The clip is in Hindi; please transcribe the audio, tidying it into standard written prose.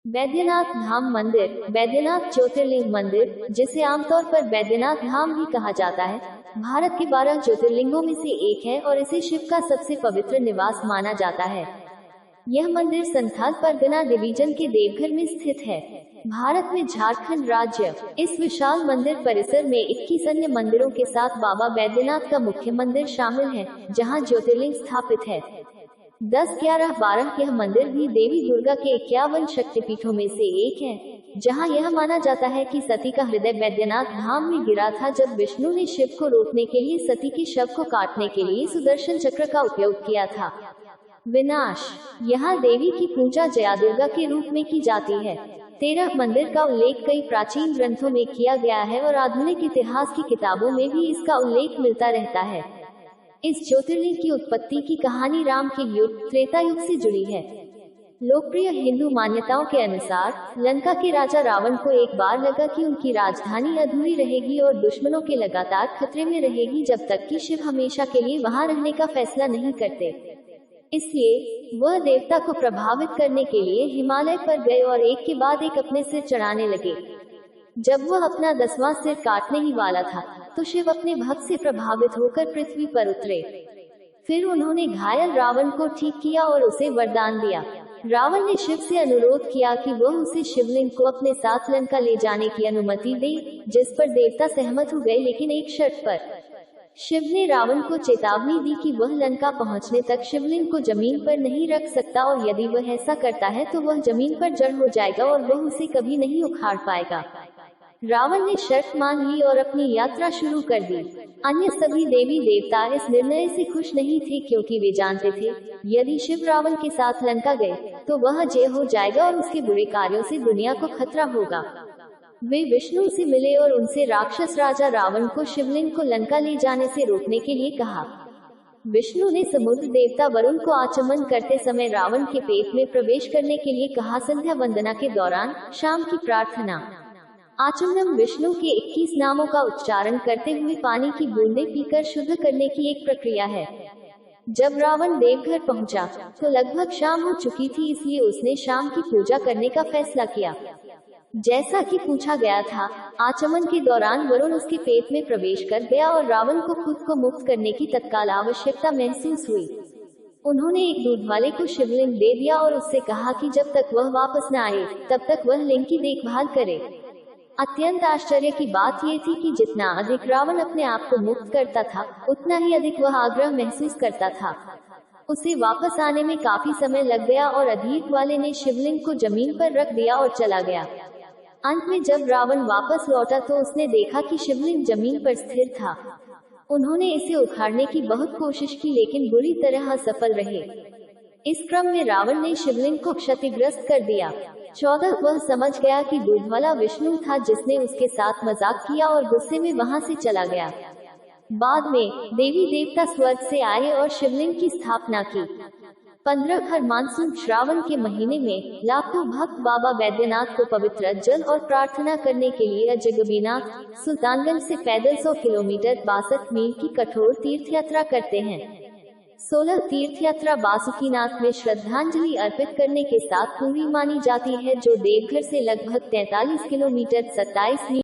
बैद्यनाथ धाम मंदिर। बैद्यनाथ ज्योतिर्लिंग मंदिर, जिसे आमतौर पर बैद्यनाथ धाम भी कहा जाता है, भारत के 12 ज्योतिर्लिंगों में से एक है और इसे शिव का सबसे पवित्र निवास माना जाता है। यह मंदिर संथाल परगना डिवीजन के देवघर में स्थित है, भारत में झारखंड राज्य। इस विशाल मंदिर परिसर में 21 अन्य मंदिरों के साथ बाबा बैद्यनाथ का मुख्य मंदिर शामिल है, जहां ज्योतिर्लिंग स्थापित है। 10, 11, 12 यह मंदिर भी देवी दुर्गा के 51 शक्तिपीठों में से एक है, जहां यह माना जाता है कि सती का हृदय बैद्यनाथ धाम में गिरा था जब विष्णु ने शिव को रोकने के लिए सती के शव को काटने के लिए सुदर्शन चक्र का उपयोग किया था। विनाश। यहाँ देवी की पूजा जया दुर्गा के रूप में की जाती है। 13 मंदिर का उल्लेख कई प्राचीन ग्रंथों में किया गया है और आधुनिक इतिहास की किताबों में भी इसका उल्लेख मिलता रहता है। इस ज्योतिर्लिंग की उत्पत्ति की कहानी राम के युग त्रेता युग से जुड़ी है। लोकप्रिय हिंदू मान्यताओं के अनुसार लंका के राजा रावण को एक बार लगा कि उनकी राजधानी अधूरी रहेगी और दुश्मनों के लगातार खतरे में रहेगी जब तक कि शिव हमेशा के लिए वहां रहने का फैसला नहीं करते। इसलिए वह देवता को प्रभावित करने के लिए हिमालय पर गए और एक के बाद एक अपने सिर चढ़ाने लगे। जब वह अपना 10वां सिर काटने ही वाला था, तो शिव अपने भक्त से प्रभावित होकर पृथ्वी पर उतरे। फिर उन्होंने घायल रावण को ठीक किया और उसे वरदान दिया। रावण ने शिव से अनुरोध किया कि वह उसे शिवलिंग को अपने साथ लंका ले जाने की अनुमति दे, जिस पर देवता सहमत हो गए, लेकिन एक शर्त पर। शिव ने रावण को चेतावनी दी कि वह लंका पहुंचने तक शिवलिंग को जमीन पर नहीं रख सकता और यदि वह ऐसा करता है तो वह जमीन पर जड़ हो जाएगा और वह उसे कभी नहीं उखाड़ पाएगा। रावण ने शर्त मान ली और अपनी यात्रा शुरू कर दी। अन्य सभी देवी देवता इस निर्णय से खुश नहीं थे, क्योंकि वे जानते थे यदि शिव रावण के साथ लंका गए तो वह जय हो जाएगा और उसके बुरे कार्यों से दुनिया को खतरा होगा। वे विष्णु से मिले और उनसे राक्षस राजा रावण को शिवलिंग को लंका ले जाने से रोकने के लिए कहा। विष्णु ने समुद्र देवता वरुण को आचमन करते समय रावण के पेट में प्रवेश करने के लिए कहा। संध्या वंदना के दौरान शाम की प्रार्थना। आचमनम विष्णु के 21 नामों का उच्चारण करते हुए पानी की बूंदें पीकर शुद्ध करने की एक प्रक्रिया है। जब रावण देवघर पहुंचा तो लगभग शाम हो चुकी थी, इसलिए उसने शाम की पूजा करने का फैसला किया। जैसा कि पूछा गया था, आचमन के दौरान वरुण उसके पेट में प्रवेश कर गया और रावण को खुद को मुक्त करने की तत्काल आवश्यकता महसूस हुई। उन्होंने एक दूध वाले को शिवलिंग दे दिया और उससे कहा कि जब तक वह वापस न आए तब तक वह लिंग की देखभाल करे। अत्यंत आश्चर्य की बात यह थी कि जितना अधिक रावण अपने आप को मुक्त करता था, उतना ही अधिक वह आग्रह महसूस करता था। उसे वापस आने में काफी समय लग गया और अधीक वाले ने शिवलिंग को जमीन पर रख दिया और चला गया। अंत में जब रावण वापस लौटा तो उसने देखा कि शिवलिंग जमीन पर स्थिर था। उन्होंने इसे उखाड़ने की बहुत कोशिश की, लेकिन बुरी तरह असफल रहे। इस क्रम में रावण ने शिवलिंग को क्षतिग्रस्त कर दिया। 14 वह समझ गया कि दूध वाला विष्णु था, जिसने उसके साथ मजाक किया और गुस्से में वहां से चला गया। बाद में देवी देवता स्वर्ग से आए और शिवलिंग की स्थापना की। 15 हर मानसून श्रावण के महीने में लाखों भक्त बाबा बैद्यनाथ को पवित्र जल और प्रार्थना करने के लिए अजगबीनाथ सुल्तानगंज से पैदल 100 किलोमीटर 62 मील की कठोर तीर्थ यात्रा करते हैं। 16 तीर्थ यात्रा बासुकीनाथ में श्रद्धांजलि अर्पित करने के साथ पूरी मानी जाती है, जो देवघर से लगभग 43 किलोमीटर 27 मील